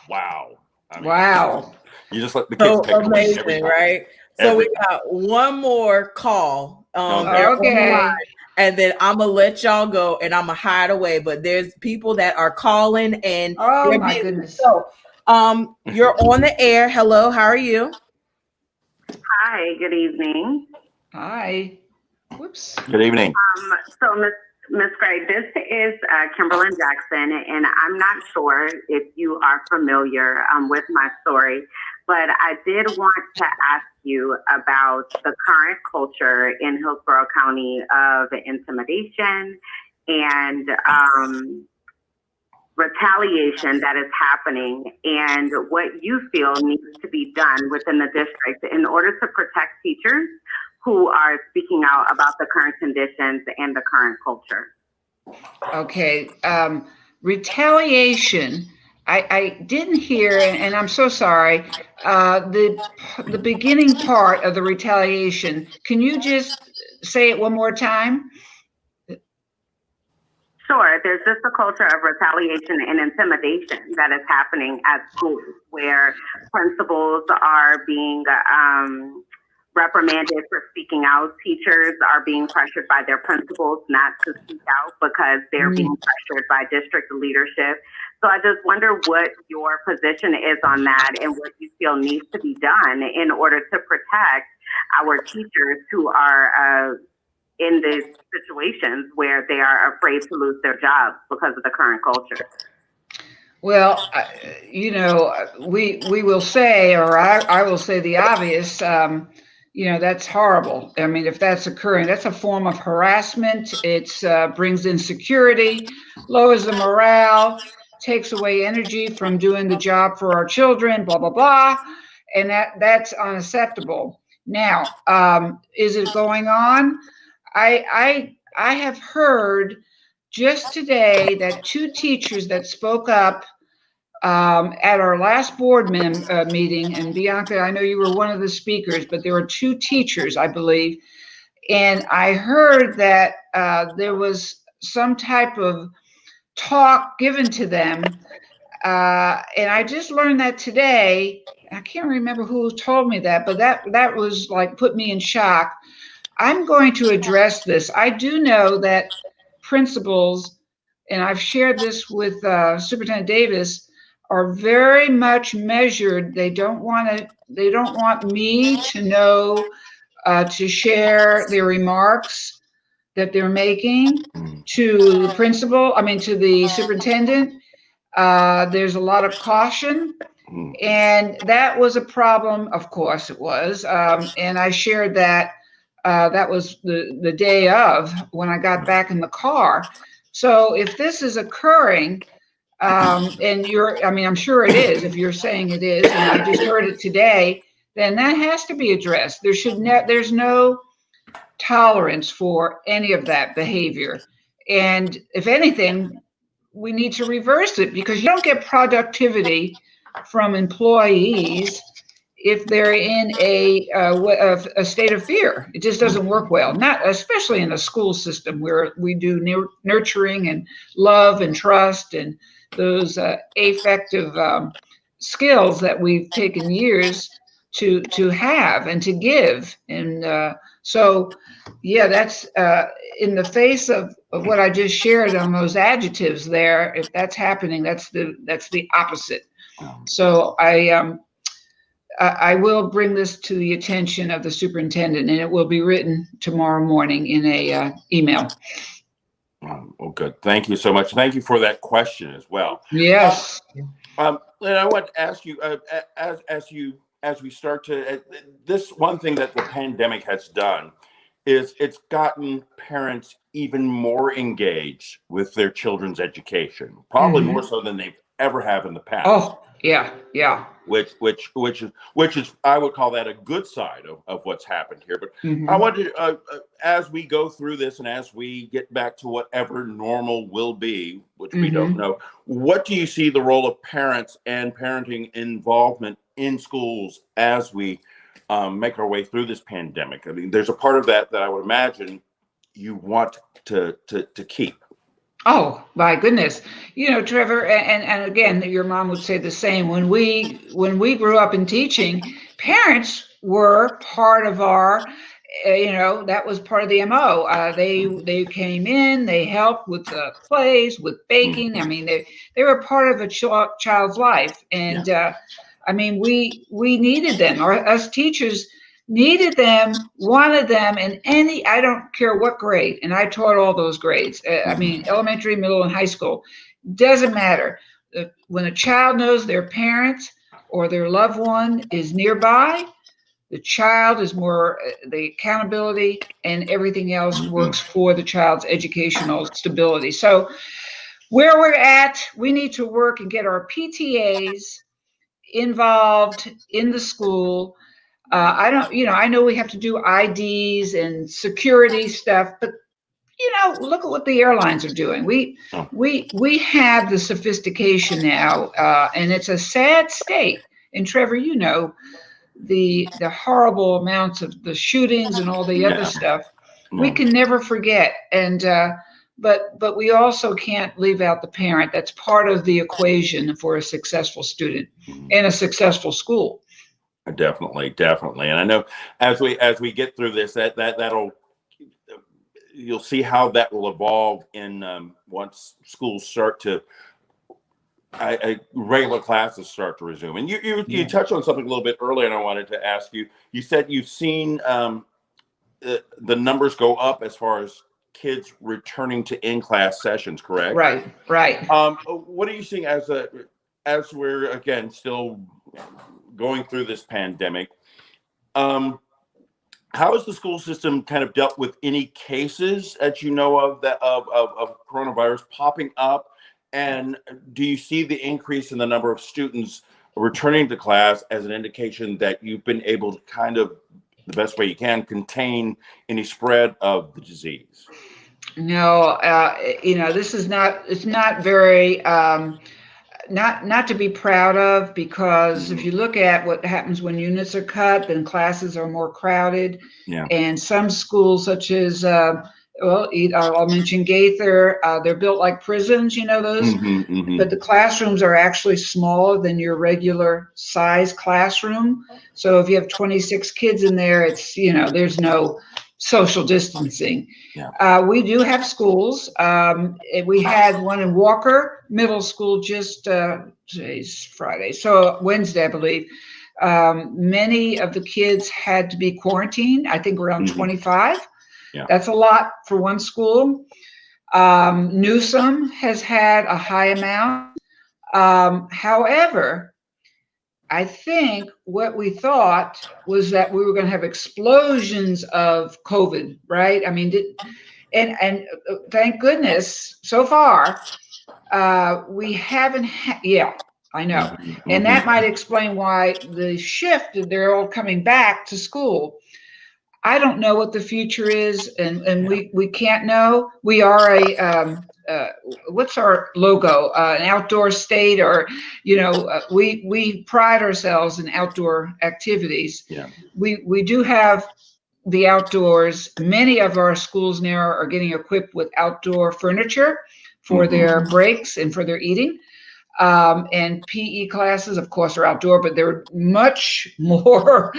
Speaker 2: Wow. I mean,
Speaker 3: Wow.
Speaker 2: you just let the kids
Speaker 1: So
Speaker 2: take it away every
Speaker 1: amazing,
Speaker 2: time.
Speaker 1: right? So
Speaker 2: Every
Speaker 1: we got one more call.
Speaker 2: Okay.
Speaker 1: They're on the line,
Speaker 3: Okay.
Speaker 1: and then I'm gonna let y'all go, and I'm gonna hide away. But there's people that are calling, and
Speaker 3: Oh
Speaker 1: they're
Speaker 3: my
Speaker 1: busy.
Speaker 3: goodness.
Speaker 1: So, you're on the air. Hello, how are you?
Speaker 7: Hi, good evening.
Speaker 3: Hi. Whoops.
Speaker 2: Good evening.
Speaker 7: So, Miss Gray, this is Kimberlyn Jackson, and I'm not sure if you are familiar with my story, but I did want to ask you about the current culture in Hillsborough County of intimidation and retaliation that is happening, and what you feel needs to be done within the district in order to protect teachers who are speaking out about the current conditions and the current culture.
Speaker 3: Okay. Retaliation. I didn't hear, and I'm so sorry, the beginning part of the retaliation. Can you just say it one more time?
Speaker 7: Sure, there's just a culture of retaliation and intimidation that is happening at schools where principals are being reprimanded for speaking out. Teachers are being pressured by their principals not to speak out because they're being pressured by district leadership. So I just wonder what your position is on that and what you feel needs to be done in order to protect our teachers who are in these situations where they are afraid to lose their jobs because of the current culture.
Speaker 3: Well, we will say, or I will say the obvious. That's horrible. I mean, if that's occurring, that's a form of harassment. It brings insecurity, lowers the morale, takes away energy from doing the job for our children. Blah blah blah, and that's unacceptable. Now, is it going on? I have heard just today that two teachers that spoke up at our last board meeting, and Bianca, I know you were one of the speakers, but there were two teachers, I believe, and I heard that there was some type of talk given to them, and I just learned that today. I can't remember who told me that, but that was like put me in shock. I'm going to address this. I do know that principals, and I've shared this with Superintendent Davis, are very much measured. They don't want me to know to share their remarks that they're making to the principal. I mean, to the superintendent. There's a lot of caution. And that was a problem, of course it was. And I shared that. That was the day of when I got back in the car. So if this is occurring, and I'm sure it is, if you're saying it is, and I just heard it today, then that has to be addressed. There's no tolerance for any of that behavior. And if anything, we need to reverse it, because you don't get productivity from employees if they're in a state of fear. It just doesn't work well, not especially in a school system where we do nurturing and love and trust and those affective skills that we've taken years to have and to give. And so, yeah, that's in the face of what I just shared on those adjectives there. If that's happening, that's the opposite. So I will bring this to the attention of the superintendent, and it will be written tomorrow morning in a email.
Speaker 2: Well, good. Thank you so much. Thank you for that question as well.
Speaker 3: Yes.
Speaker 2: And I want to ask you, as we start to this one thing that the pandemic has done is it's gotten parents even more engaged with their children's education, probably more so than they've ever have in the past.
Speaker 3: Oh, yeah.
Speaker 2: Which is I would call that a good side of what's happened here. But I want to, as we go through this and as we get back to whatever normal will be, which we don't know, what do you see the role of parents and parenting involvement in schools as we make our way through this pandemic? I mean, there's a part of that I would imagine you want to keep.
Speaker 3: Oh, my goodness. Trevor, and again, your mom would say the same. When we grew up in teaching, parents were part of our, that was part of the MO. They came in, they helped with plays, with baking. I mean, they were part of a child's life. And I mean, we needed them, or us teachers needed them, wanted them in I don't care what grade. And I taught all those grades. I mean, elementary, middle, and high school. Doesn't matter. When a child knows their parents or their loved one is nearby, the child is more, the accountability and everything else works for the child's educational stability. So where we're at, we need to work and get our PTAs involved in the school. I know we have to do IDs and security stuff, but look at what the airlines are doing. We have the sophistication now, and it's a sad state. And Trevor, the horrible amounts of the shootings and all the other stuff. We can never forget. And but we also can't leave out the parent. That's part of the equation for a successful student and a successful school.
Speaker 2: Definitely. And I know as we get through this, that'll, you'll see how that will evolve in once schools start to regular classes start to resume. And you touched on something a little bit earlier, and I wanted to ask you. You said you've seen the numbers go up as far as kids returning to in-class sessions, correct?
Speaker 3: Right.
Speaker 2: What are you seeing as we're again still going through this pandemic? How has the school system kind of dealt with any cases that you know of of coronavirus popping up? And do you see the increase in the number of students returning to class as an indication that you've been able to kind of, the best way you can, contain any spread of the disease?
Speaker 3: No, this is not, it's not very, not to be proud of, because if you look at what happens when units are cut, then classes are more crowded. And some schools, such as, I'll mention Gaither, they're built like prisons, those, but the classrooms are actually smaller than your regular size classroom. So if you have 26 kids in there, it's, there's no social distancing. We do have schools. We had one in Walker Middle School just, today's Friday, so Wednesday, I believe. Many of the kids had to be quarantined, I think around 25. That's a lot for one school. Newsom has had a high amount. However, I think what we thought was that we were going to have explosions of COVID, right? I mean, and thank goodness so far, we haven't I know. And that might explain why the shift, they're all coming back to school. I don't know what the future is, and we can't know. We are what's our logo? An outdoor state, or we pride ourselves in outdoor activities. We do have the outdoors. Many of our schools now are getting equipped with outdoor furniture for their breaks and for their eating. And PE classes, of course, are outdoor, but they're much more.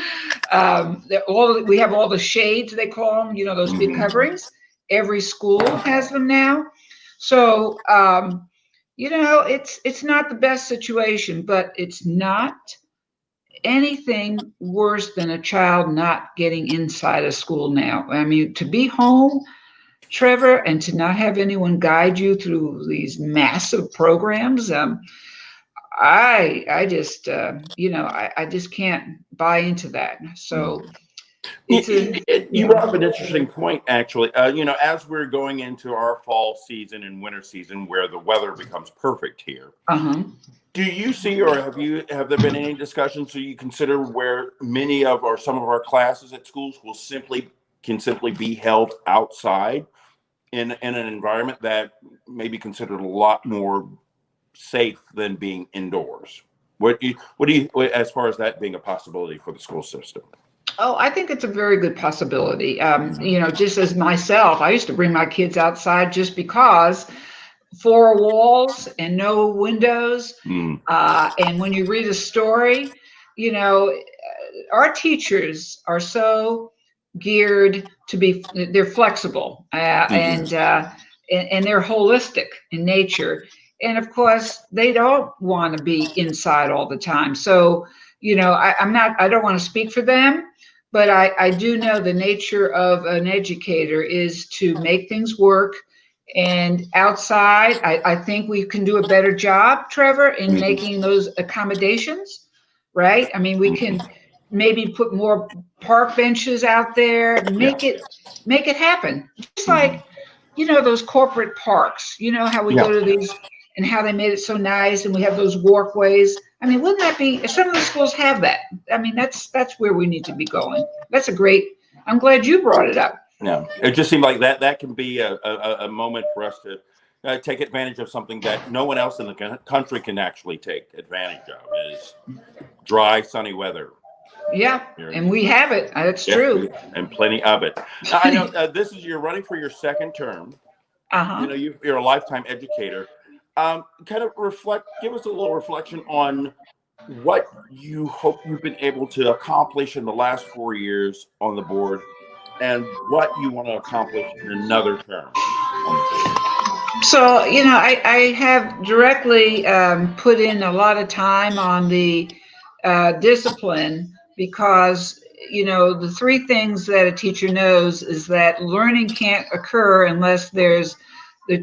Speaker 3: We have all the shades, they call them, those big coverings. Every school has them now. So, it's not the best situation, but it's not anything worse than a child not getting inside a school now. I mean, to be home, Trevor, and to not have anyone guide you through these massive programs, I just, I just can't buy into that. So
Speaker 2: you brought up an interesting point, actually. As we're going into our fall season and winter season, where the weather becomes perfect here, do you see, or have there been any discussions, so you consider where many of or some of our classes at schools can simply be held outside in an environment that may be considered a lot more safe than being indoors? What do you as far as that being a possibility for the school system?
Speaker 3: Oh, I think it's a very good possibility. Just as myself, I used to bring my kids outside just because four walls and no windows.
Speaker 2: Mm.
Speaker 3: And when you read a story, you know, our teachers are so geared to be, they're flexible and they're holistic in nature. And of course, they don't want to be inside all the time. So, I don't want to speak for them, but I do know the nature of an educator is to make things work. And outside, I think we can do a better job, Trevor, in making those accommodations, right? I mean, we can maybe put more park benches out there, make it happen. Just like, those corporate parks, how we go to these and how they made it so nice and we have those walkways. I mean, wouldn't that be, some of the schools have that. I mean, that's where we need to be going. I'm glad you brought it up.
Speaker 2: No, it just seemed like that can be a moment for us to take advantage of something that no one else in the country can actually take advantage of, is dry, sunny weather.
Speaker 3: Yeah, and we have it. That's true.
Speaker 2: And plenty of it. Now, I know you're running for your second term.
Speaker 3: Uh-huh.
Speaker 2: You're a lifetime educator. Kind of give us a little reflection on what you hope you've been able to accomplish in the last 4 years on the board, and what you want to accomplish in another term.
Speaker 3: So, I have directly put in a lot of time on the discipline because, the three things that a teacher knows is that learning can't occur unless the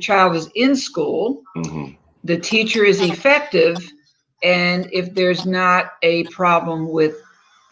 Speaker 3: child is in school, the teacher is effective, and if there's not a problem with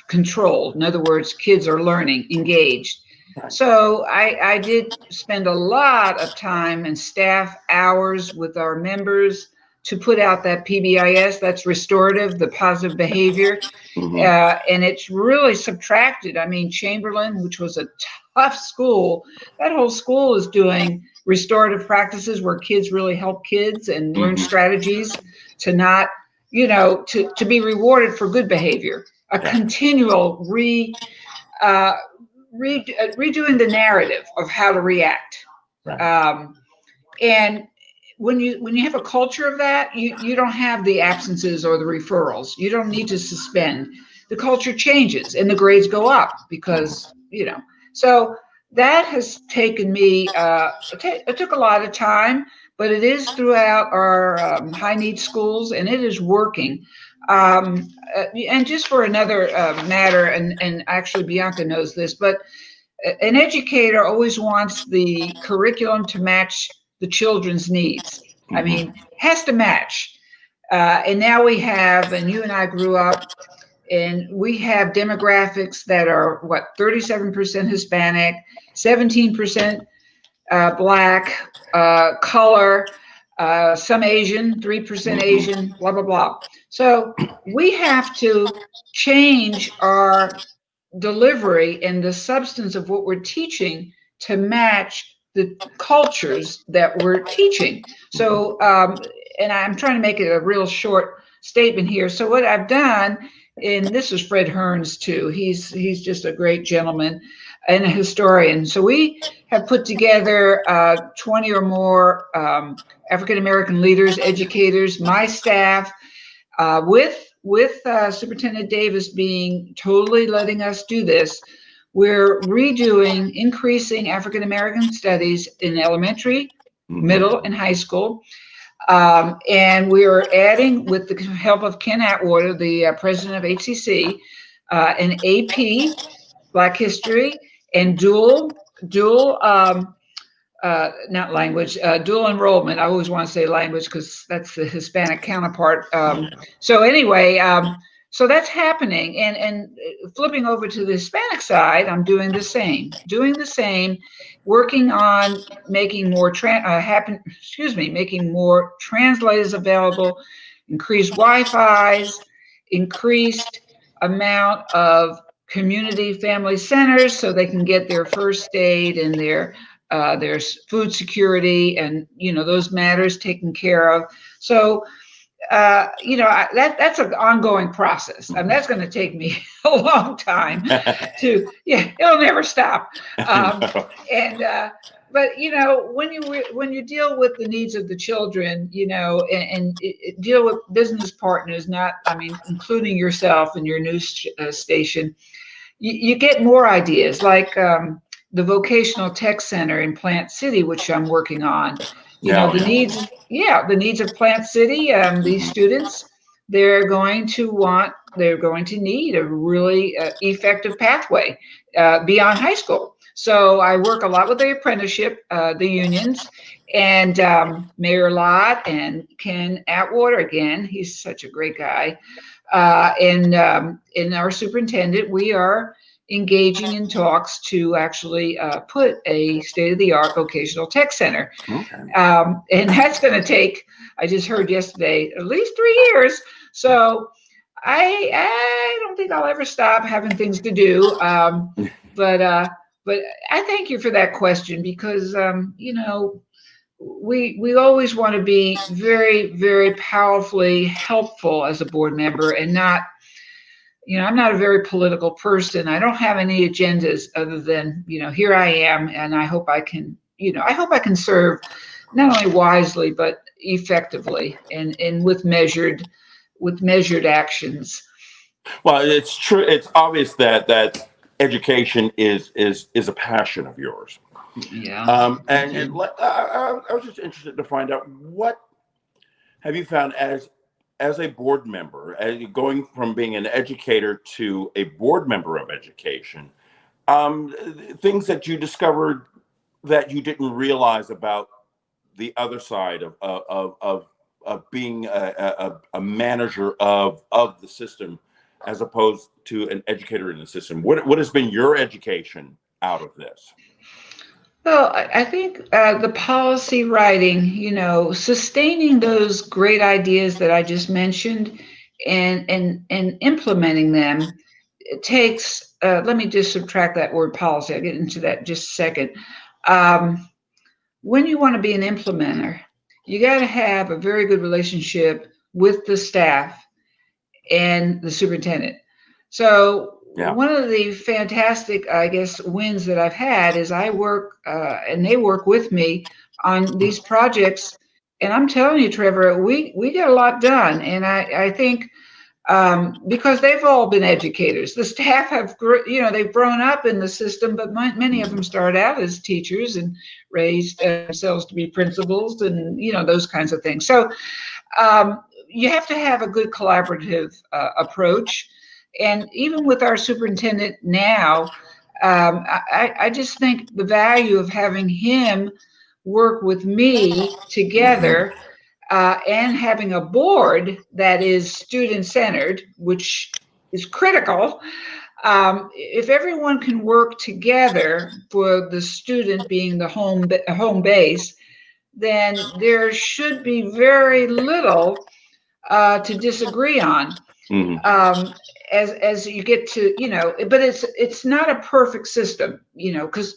Speaker 3: control. In other words, kids are learning, engaged. So I did spend a lot of time and staff hours with our members to put out that PBIS, that's restorative, the positive behavior. And it's really subtracted. I mean, Chamberlain, which was a tough school, that whole school is doing restorative practices where kids really help kids and learn strategies to not, to be rewarded for good behavior. A continual redoing the narrative of how to react. And when you have a culture of that, you don't have the absences or the referrals. You don't need to suspend. The culture changes and the grades go up because, so that has taken me, it took a lot of time, but it is throughout our high need schools and it is working. And just for another matter, and actually Bianca knows this, but an educator always wants the curriculum to match the children's needs. I mean, has to match. And now we have, and you and I grew up, and we have demographics that are 37% Hispanic, 17% Black, color, some Asian, 3% Asian, blah, blah, blah. So we have to change our delivery and the substance of what we're teaching to match the cultures that we're teaching. So, and I'm trying to make it a real short statement here. So what I've done, and this is Fred Hearns too, he's just a great gentleman and a historian. So we have put together 20 or more African-American leaders, educators, my staff, with Superintendent Davis being totally letting us do this. We're increasing African-American studies in elementary, middle, and high school. And we are adding, with the help of Ken Atwater, the president of HCC, an AP, Black History, and dual not language, dual enrollment. I always want to say language because that's the Hispanic counterpart. So anyway, so that's happening. And flipping over to the Hispanic side, I'm doing the same, working on making more making more translators available, increased Wi-Fi's, increased amount of community family centers so they can get their first aid and their food security and those matters taken care of. So that's an ongoing process, and that's going to take me a long time to, yeah, it'll never stop.
Speaker 2: No.
Speaker 3: And but when you deal with the needs of the children, and deal with business partners, not, I mean, including yourself and your news station, you get more ideas, like the vocational tech center in Plant City, which I'm working on.
Speaker 2: Yeah,
Speaker 3: The needs, yeah, the needs of Plant City. These students, they're going to need a really effective pathway beyond high school. So I work a lot with the apprenticeship, the unions, and Mayor Lott and Ken Atwater, again, he's such a great guy. And our superintendent, we are engaging in talks to actually put a state-of-the-art vocational tech center.
Speaker 2: Okay.
Speaker 3: And that's going to take, I just heard yesterday, at least 3 years. So I don't think I'll ever stop having things to do. But I thank you for that question, because we always want to be very, very powerfully helpful as a board member, and not, I'm not a very political person. I don't have any agendas other than, here I am, and I hope I can, serve not only wisely but effectively, and with measured actions.
Speaker 2: Well, it's true. It's obvious that education is a passion of yours.
Speaker 3: Yeah.
Speaker 2: I was just interested to find out, what have you found as a board member, as you're going from being an educator to a board member of education, things that you discovered that you didn't realize about the other side of being a manager of the system, as opposed to an educator in the system. What has been your education out of this?
Speaker 3: Well, I think the policy writing, sustaining those great ideas that I just mentioned, and implementing them, it takes. Let me just subtract that word policy. I'll get into that in just a second. When you want to be an implementer, you got to have a very good relationship with the staff and the superintendent. So one of the fantastic, I guess, wins that I've had is I work, and they work with me on these projects. And I'm telling you, Trevor, we get a lot done. And I think because they've all been educators, the staff have, they've grown up in the system, but many of them started out as teachers and raised themselves to be principals, and, those kinds of things. So you have to have a good collaborative approach. And even with our superintendent now, I just think the value of having him work with me together, and having a board that is student-centered, which is critical. If everyone can work together for the student being the home base, then there should be very little to disagree on.
Speaker 2: Mm-hmm.
Speaker 3: As you get to, but it's not a perfect system, because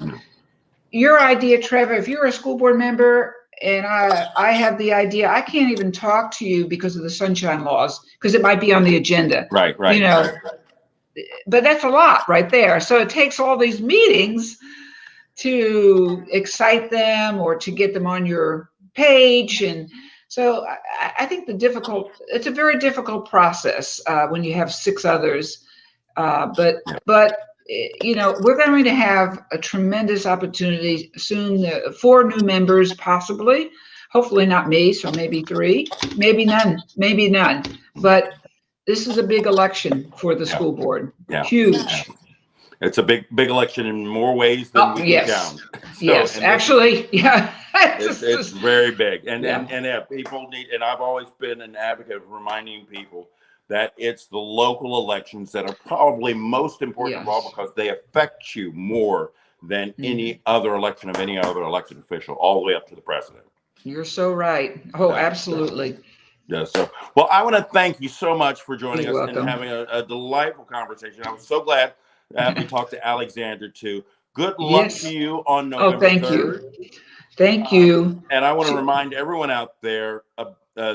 Speaker 3: your idea, Trevor, if you're a school board member and I have the idea, I can't even talk to you because of the sunshine laws, because it might be on the agenda.
Speaker 2: Right.
Speaker 3: But that's a lot right there. So it takes all these meetings to excite them or to get them on your page. And so I think it's a very difficult process when you have 6 others. But we're going to have a tremendous opportunity soon. 4 new members, possibly, hopefully not me. So maybe 3, maybe none. But this is a big election for the school board.
Speaker 2: Yeah.
Speaker 3: Huge.
Speaker 2: It's a big election in more ways than we can count.
Speaker 3: Yes, actually, yeah.
Speaker 2: It's very big, and people need. And I've always been an advocate of reminding people that it's the local elections that are probably most important of all, because they affect you more than any other election of any other elected official, all the way up to the president.
Speaker 3: You're so right. Oh, absolutely.
Speaker 2: So, well, I want to thank you so much for joining
Speaker 3: You're
Speaker 2: us
Speaker 3: welcome.
Speaker 2: and having a delightful conversation. I was so glad that we talked to Alexander too. Good luck to you on November 3rd.
Speaker 3: Thank you.
Speaker 2: And I want to remind everyone out there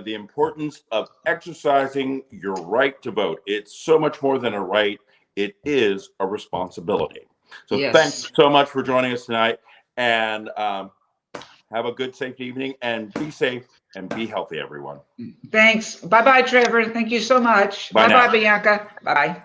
Speaker 2: the importance of exercising your right to vote. It's so much more than a right. It is a responsibility. So
Speaker 3: Yes.
Speaker 2: thanks so much for joining us tonight, and have a good, safe evening, and be safe and be healthy, everyone.
Speaker 3: Thanks. Bye-bye, Trevor. Thank you so much.
Speaker 2: Bye now.
Speaker 3: Bye-bye, Bianca. Bye-bye.